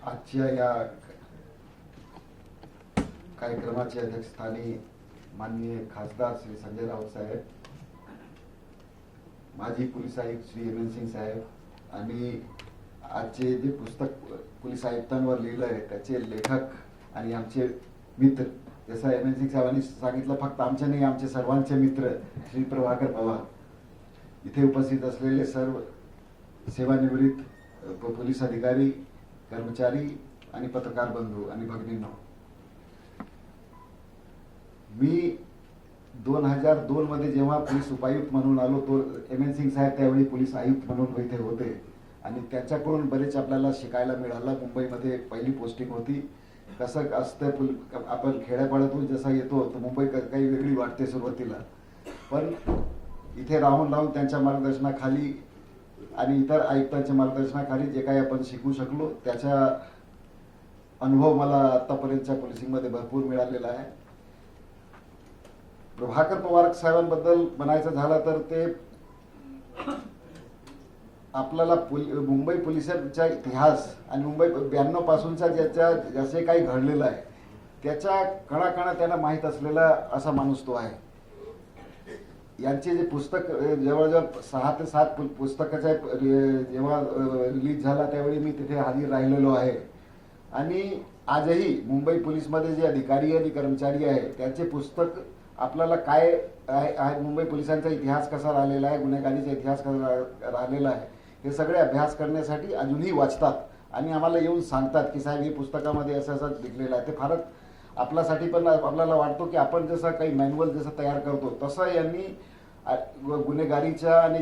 आजच्या या कार्यक्रमाचे अध्यक्षस्थानी माननीय खासदार श्री संजय राऊत साहेब, माजी पोलीस आयुक्त श्री एम एन सिंग साहेब आणि आजचे जे पुस्तक पोलीस आयुक्तांवर लिहिलं आहे त्याचे लेखक आणि आमचे मित्र, जसं एम एन सिंग साहेबांनी सांगितलं, फक्त आमचे नाही आमचे सर्वांचे मित्र श्री प्रभाकर पवार, इथे उपस्थित असलेले सर्व सेवानिवृत्त पोलीस अधिकारी, कर्मचारी आणि पत्रकार बंधू आणि भगिनींनो, मी 2002 मध्ये जेव्हा पोलीस उपायुक्त म्हणून आलो, तो एम एन सिंग साहेब त्यावेळी पोलीस आयुक्त म्हणून इथे होते आणि त्याच्याकडून बरेच आपल्याला शिकायला मिळालं. मुंबईमध्ये पहिली पोस्टिंग होती. कसं असतं, आपण खेड्यापाड्यातून जसा येतो तर मुंबई काही वेगळी वाटते सुरुवातीला, पण इथे राहून राहून त्यांच्या मार्गदर्शनाखाली आणि इतर आयुक्तांच्या मार्गदर्शनाखाली जे काही आपण शिकू शकलो त्याचा अनुभव मला आतापर्यंतच्या पोलिसिंगमध्ये भरपूर मिळालेला आहे. प्रभाकर पवार साहेबांबद्दल म्हणायचं झालं तर ते आपल्याला मुंबई पोलिसांचा इतिहास आणि मुंबई 92 पासूनचा जसे काही घडलेलं आहे त्याच्या कणाकणा त्यांना माहीत असलेला असा माणूस तो आहे. यांचे जे पुस्तक जवळजवळ 6 ते 7 पुस्तकाचा जेव्हा रिलीज झाला त्यावेळी मी तिथे हजर राहिलेलो आहे आणि आजही मुंबई पोलीसमध्ये जे अधिकारी आणि कर्मचारी आहे त्यांचे पुस्तक आपल्याला काय आहे, मुंबई पोलिसांचा इतिहास कसा राहिलेला आहे, गुन्हेगारीचा इतिहास कसा राहिलेला आहे, हे सगळे अभ्यास करण्यासाठी अजूनही वाचतात आणि आम्हाला येऊन सांगतात की साहेब हे पुस्तकामध्ये असं असं लिहिलेलं आहे. ते फारच आपल्यासाठी पण आपल्याला वाटतो की आपण जसं काही मॅन्युअल जसं तयार करतो तसं यांनी गुन्हेगारीचा आणि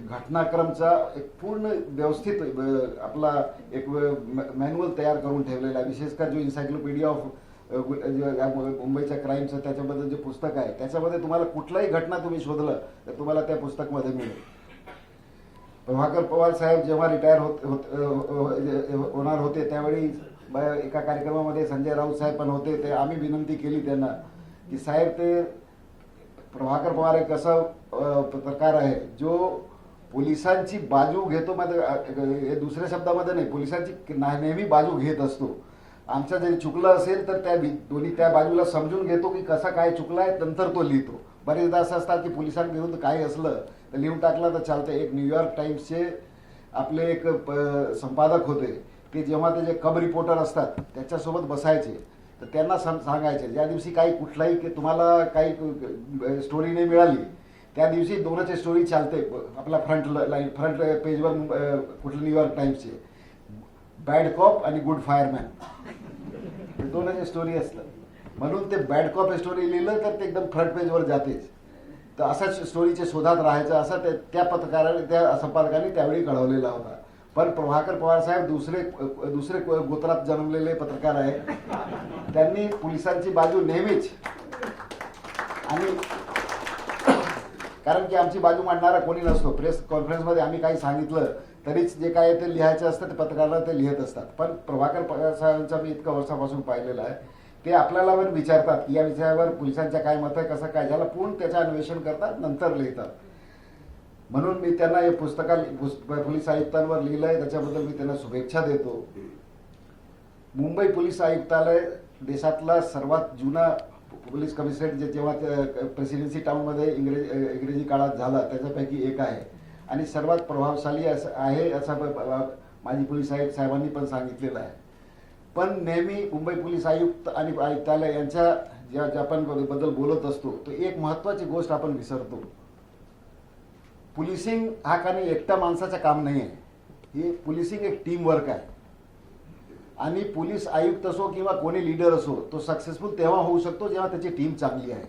घटनाक्रमचा एक पूर्ण व्यवस्थित आपला एक मॅन्युअल तयार करून ठेवलेला आहे. विशेषतः जो इन्सायक्लोपीडिया ऑफ मुंबईच्या क्राईमचं त्याच्याबद्दल जे पुस्तक आहे त्याच्यामध्ये तुम्हाला कुठलाही घटना तुम्ही शोधलं तर तुम्हाला त्या पुस्तकमध्ये मिळेल. प्रभाकर पवार साहेब जेव्हा रिटायर होणार होते त्यावेळी एका कार्यक्रमामध्ये संजय राऊत साहेब पण होते. ते आम्ही विनंती केली त्यांना की साहेब, ते प्रभाकर पवार एक असा पत्रकार आहे जो पोलिसांची बाजू घेतो, मध्ये दुसऱ्या शब्दामध्ये नाही, पोलिसांची नेहमी बाजू घेत असतो. आमचं जरी चुकलं असेल तर त्या बाजूला समजून घेतो की कसा काय चुकलाय, नंतर तो लिहितो. बरेचदा असं असतात की पोलिसांविरुद्ध काही असलं तर लिहून टाकलं तर चालतं. एक न्यूयॉर्क टाइम्सचे आपले एक संपादक होते, ते जेव्हा ते जे कब रिपोर्टर असतात त्याच्यासोबत बसायचे तर त्यांना सांगायचे ज्या दिवशी काही कुठलाही की तुम्हाला काही स्टोरी नाही मिळाली त्या दिवशी दोनच स्टोरी चालते आपला फ्रंट पेजवर कुठलं न्यूयॉर्क टाइम्सचे, बॅड कॉप आणि गुड फायरमॅन, दोनच स्टोरी असतात. म्हणून ते बॅड कॉप स्टोरी लिहिलं तर ते एकदम फ्रंट पेजवर जातेच. तर असाच स्टोरीचे शोधात राहायचं असं त्या पत्रकाराने त्या संपादकांनी त्यावेळी कळवलेला होता. पण प्रभाकर पवार साहेब दुसरे गोत्रात जन्मलेले पत्रकार आहे. त्यांनी पोलिसांची बाजू नेहमीच, आणि कारण की आमची बाजू मांडणारा कोणी नसतो. प्रेस कॉन्फरन्समध्ये आम्ही काही सांगितलं तरीच जे काय ते लिहायचं असतं ते पत्रकारांना ते लिहित असतात. पण प्रभाकर पवार साहेबांचा मी इतकं वर्षापासून पाहिलेलं आहे, ते आपल्याला पण विचारतात की या विषयावर पोलिसांच्या काय मत आहे, कसं काय झालं, पूर्ण त्याचं अन्वेषण करतात, नंतर लिहितात. म्हणून मी त्यांना हे पोलीस आयुक्तांवर लिहिलं आहे त्याच्याबद्दल मी त्यांना शुभेच्छा देतो. मुंबई पोलीस आयुक्तालय देशातला सर्वात जुना पोलीस कमिशनरेट जेव्हा प्रेसिडेन्सी टाउनमध्ये इंग्रजी काळात झाला त्याच्यापैकी एक आहे आणि सर्वात प्रभावशाली आहे असं माजी पोलीस आयुक्त साहेबांनी पण सांगितलेलं आहे. पण नेहमी मुंबई पोलीस आयुक्त आणि आयुक्तालय यांच्या ज्या आपण बद्दल बोलत असतो तो एक महत्वाची गोष्ट आपण विसरतो. पोलिसिंग हा काही एकट्या माणसाचं काम नाही आहे. हे पोलिसिंग एक टीम वर्क आहे आणि पोलीस आयुक्त असो किंवा कोणी लीडर असो तो सक्सेसफुल तेव्हा होऊ शकतो जेव्हा त्याची टीम चांगली आहे.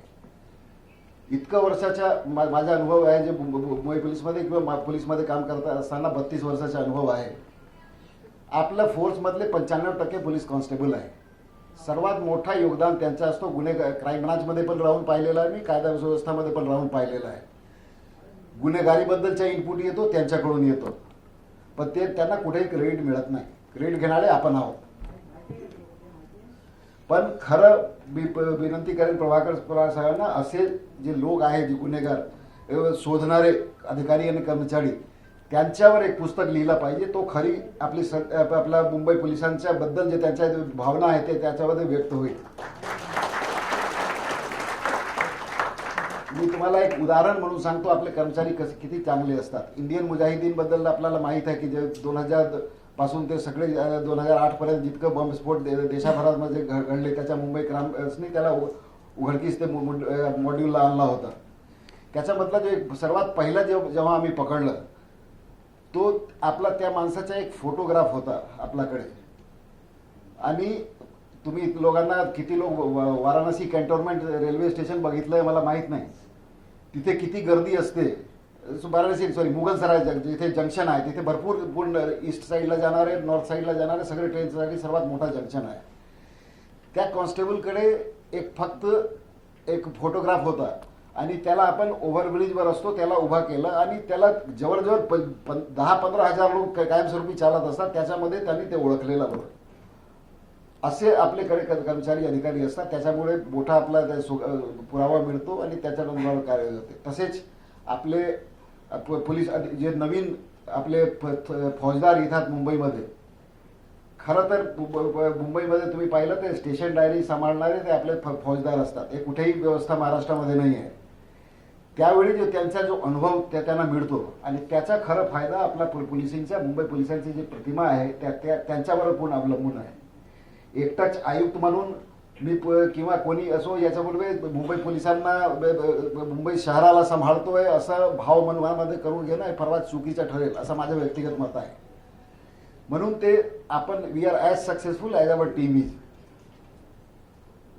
इतकं वर्षाचा माझा अनुभव आहे जे मुंबई पोलीसमध्ये किंवा पोलीसमध्ये काम करत असताना 32 वर्षाचा अनुभव आहे. आपल्या फोर्समधले 95% पोलीस कॉन्स्टेबल आहे. सर्वात मोठा योगदान त्यांचा असतो. क्राईम ब्रांचमध्ये पण राहून पाहिलेला आहे मी, कायदा व्यवस्थामध्ये पण राहून पाहिलेला आहे. गुन्हेगारीबद्दलचा इनपुट येतो त्यांच्याकडून येतो, पण ते त्यांना कुठेही क्रेडिट मिळत नाही. क्रेडिट घेणारे आपण आहोत. पण खरं विनंती करेन प्रभाकर पवार साहेबांना, असे जे लोक आहेत जे गुन्हेगार शोधणारे अधिकारी आणि कर्मचारी त्यांच्यावर एक पुस्तक लिहिलं पाहिजे. तो खरी आपला मुंबई पोलिसांच्या बद्दल जे त्यांच्या भावना आहेत ते त्याच्यामध्ये व्यक्त होईल. मी तुम्हाला एक उदाहरण म्हणून सांगतो, आपले कर्मचारी किती चांगले असतात. इंडियन मुजाहिदीन बद्दल आपल्याला माहित आहे की जे 2000 पासून ते सगळे 2008 पर्यंत जितकं बॉम्बस्फोट देशाभरामध्ये घडले त्याच्या मुंबई क्राईम्सनी त्याला उघडकीस ते मॉड्यूलला आणला होता. त्याच्यामधला जो एक सर्वात पहिला जेव्हा आम्ही पकडलं तो आपला त्या माणसाचा एक फोटोग्राफ होता आपल्याकडे. आणि तुम्ही लोकांना किती लोक वाराणसी कॅन्टोन्मेंट रेल्वे स्टेशन बघितलंय मला माहित नाही. तिथे किती गर्दी असते. वाराणसी मुघलसराय जिथे जंक्शन आहे तिथे भरपूर ईस्ट साईडला जाणारे नॉर्थ साईडला जाणारे सगळे ट्रेनसाठी सर्वात मोठा जंक्शन आहे. त्या कॉन्स्टेबलकडे फक्त एक फोटोग्राफ होता आणि त्याला आपण ओव्हरब्रिजवर असतो त्याला उभा केलं आणि त्याला जवळजवळ 10-15 हजार लोक कायमस्वरूपी चालत असतात. त्याच्यामध्ये त्यांनी ते ओळखलेलं बरोबर. असे आपल्याकडे कर्मचारी अधिकारी असतात. त्याच्यामुळे मोठा आपला पुरावा मिळतो आणि त्याच्यानंतर कार्य होते. तसेच आपले पोलीस जे नवीन आपले फौजदार येतात मुंबईमध्ये, खरं तर मुंबईमध्ये तुम्ही पाहिलं ते स्टेशन डायरी सांभाळणारे ते आपले फौजदार असतात. हे कुठेही व्यवस्था महाराष्ट्रामध्ये नाही आहे. त्यावेळी जो त्यांचा जो अनुभव त्यांना मिळतो आणि त्याचा खरा फायदा आपला पोलिसांच्या मुंबई पोलिसांची जी प्रतिमा आहे त्यांच्यावर पूर्ण अवलंबून आहे. एकटाच आयुक्त म्हणून मी किंवा कोणी असो याच्यापूर्वी मुंबई पोलिसांना मुंबई शहराला सांभाळतोय असं भाव मनामध्ये करून घेणं हे फार चुकीचं ठरेल असं माझं व्यक्तिगत मत आहे. म्हणून ते आपण we are as successful as our team is.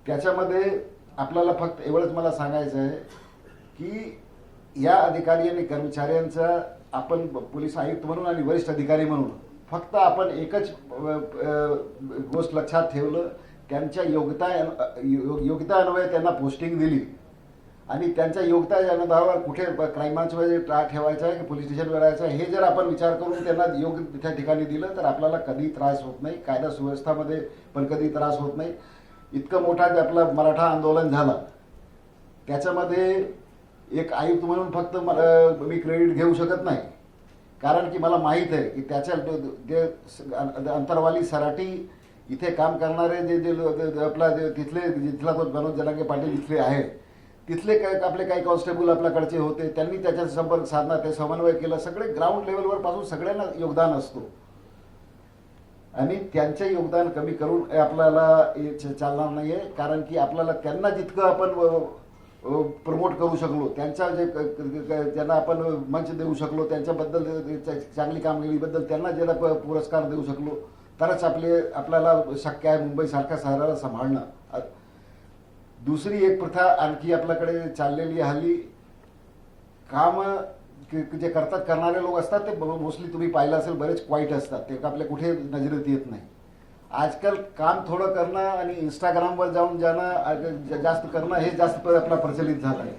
त्याच्यामध्ये आपल्याला फक्त एवढंच मला सांगायचं आहे की या अधिकारी आणि कर्मचाऱ्यांचा आपण पोलीस आयुक्त म्हणून आणि वरिष्ठ अधिकारी म्हणून फक्त आपण एकच गोष्ट लक्षात ठेवलं, त्यांच्या योग्यतान्वये त्यांना पोस्टिंग दिली आणि त्यांच्या योग्यता आधारावर कुठे क्राईमांचमध्ये ठेवायचं आहे की पोलीस स्टेशनवर राहायचं आहे हे जर आपण विचार करून त्यांना योग्य त्या ठिकाणी दिलं तर आपल्याला कधी त्रास होत नाही. कायदा सुव्यवस्थामध्ये पण कधी त्रास होत नाही. इतकं मोठा जे आपलं मराठा आंदोलन झालं त्याच्यामध्ये एक आयुक्त म्हणून फक्त मी क्रेडिट घेऊ शकत नाही. कारण की मला माहीत आहे की त्याच्या जे अंतरवाली सराठी इथे काम करणारे जे आपला जिथला तो मनोज जरांगे पाटील इथले आहे तिथले आपले काही कॉन्स्टेबल आपल्याकडचे होते. त्यांनी त्याच्या संपर्क साधला, ते समन्वय केलं. सगळे ग्राउंड लेवलवर पासून सगळ्यांना योगदान असतो आणि त्यांचे योगदान कमी करून आपल्याला चालणार नाहीये. कारण की आपल्याला त्यांना जितकं आपण प्रमोट करू शकलो, त्यांच्या ज्यांना आपण मंच देऊ शकलो, त्यांच्याबद्दल चांगली कामगिरीबद्दल त्यांना ज्याला पुरस्कार देऊ शकलो तरच आपल्याला शक्य आहे मुंबईसारख्या शहराला सांभाळणं. दुसरी एक प्रथा आणखी आपल्याकडे चाललेली हल्ली काम जे करणारे लोक असतात ते मोस्टली तुम्ही पाहिलं असेल बरेच क्वाईट असतात. ते आपल्या कुठे नजरेत येत नाही. आजकाल काम थोडं करणं आणि इंस्टाग्रामवर जाऊन जाणं जास्त करणं हे जास्त आपला प्रचलित झालं आहे.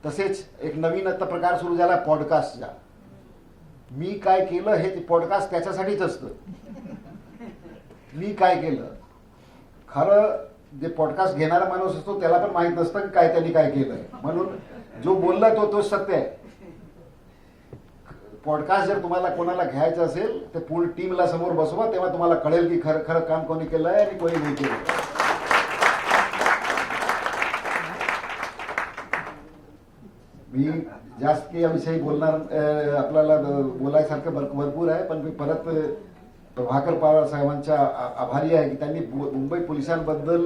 तसेच एक नवीन आता प्रकार सुरू झाला पॉडकास्टचा. मी काय केलं हे पॉडकास्ट त्याच्यासाठीच असतं. मी काय केलं, खरं जे पॉडकास्ट घेणारा माणूस असतो त्याला पण माहित नसतं की त्यांनी काय केलंय. म्हणून जो बोलला तो सत्य आहे. पॉडकास्ट जर तुम्हाला कोणाला घ्यायचं असेल तर पूर्ण टीमला समोर बसवा, तेव्हा तुम्हाला कळेल की खरं खरं काम कोणी केलं आहे आणि कोणी नाही केलं. मी जास्त याविषयी बोलणार आपल्याला बोलायसारखं भरपूर आहे. पण मी परत प्रभाकर पवार साहेबांच्या आभारी आहे की त्यांनी मुंबई पोलिसांबद्दल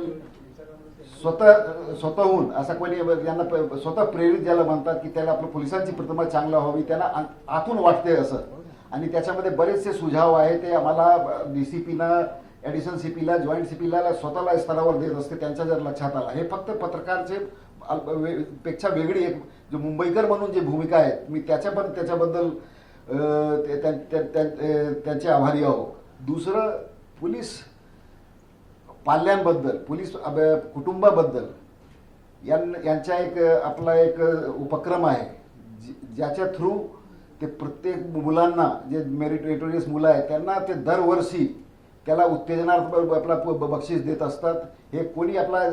स्वतःहून असा कोणी ज्यांना स्वतः प्रेरित ज्याला म्हणतात की त्याला आपल्या पोलिसांची प्रतिमा चांगला व्हावी त्यांना आतून वाटते असं. आणि त्याच्यामध्ये बरेचसे सुझाव आहे ते आम्हाला डीसीपीना, ॲडिशनल सीपीला, जॉईंट सीपीला स्वतःला स्तरावर देत असते. त्यांच्या जर लक्षात आला हे फक्त पत्रकारचे पेक्षा वेगळी एक जो मुंबईकर म्हणून जी भूमिका आहे मी त्याच्याबद्दल त्यांचे आभारी आहोत. दुसरं पोलीस पाल्यांबद्दल, पोलीस कुटुंबाबद्दल यांचा आपला एक उपक्रम आहे ज्याच्या थ्रू ते प्रत्येक मुलांना जे मेरिटोरियस मुलं आहेत त्यांना ते दरवर्षी त्याला उत्तेजनार्थ आपला बक्षीस देत असतात. हे कोणी आपला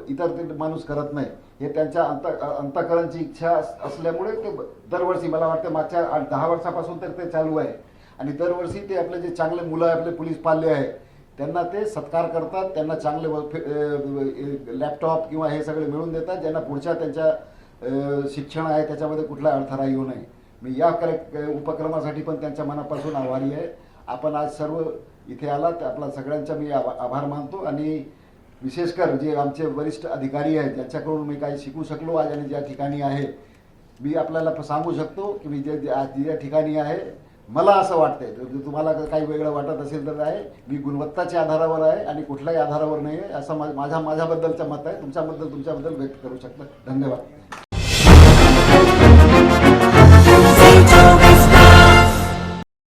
इतर माणूस करत नाही. हे त्यांच्या अंतःकरणची इच्छा असल्यामुळे ते दरवर्षी, मला वाटतं मागच्या 10 वर्षापासून तर ते चालू आहे, आणि दरवर्षी ते आपले जे चांगले मुलं आपले पोलीस पाल्य आहे त्यांना ते सत्कार करतात, त्यांना चांगले लॅपटॉप किंवा हे सगळे मिळवून देतात, ज्यांना पुढच्या त्यांच्या शिक्षण आहे त्याच्यामध्ये कुठला अडथळा येऊ नये. मी या उपक्रमासाठी पण त्यांच्या मनापासून आभारी आहे. आपण आज सर्व इथे आलात, आपला सगळ्यांचा मी आभार मानतो, आणि विशेषकर जे आमचे वरिष्ठ अधिकारी आहेत ज्यांच्याकडून मी काही शिकू शकलो आज, आणि ज्या ठिकाणी आहे मी आपल्याला सांगू शकतो की मी ज्या ठिकाणी आहे मला असं वाटतंय, तुम्हाला काही वेगळं वाटत असेल तर आहे, मी गुणवत्ताच्या आधारावर आहे आणि कुठल्याही आधारावर नाही आहे, असं माझ्याबद्दलचं मत आहे. तुमच्याबद्दल व्यक्त करू शकता. धन्यवाद.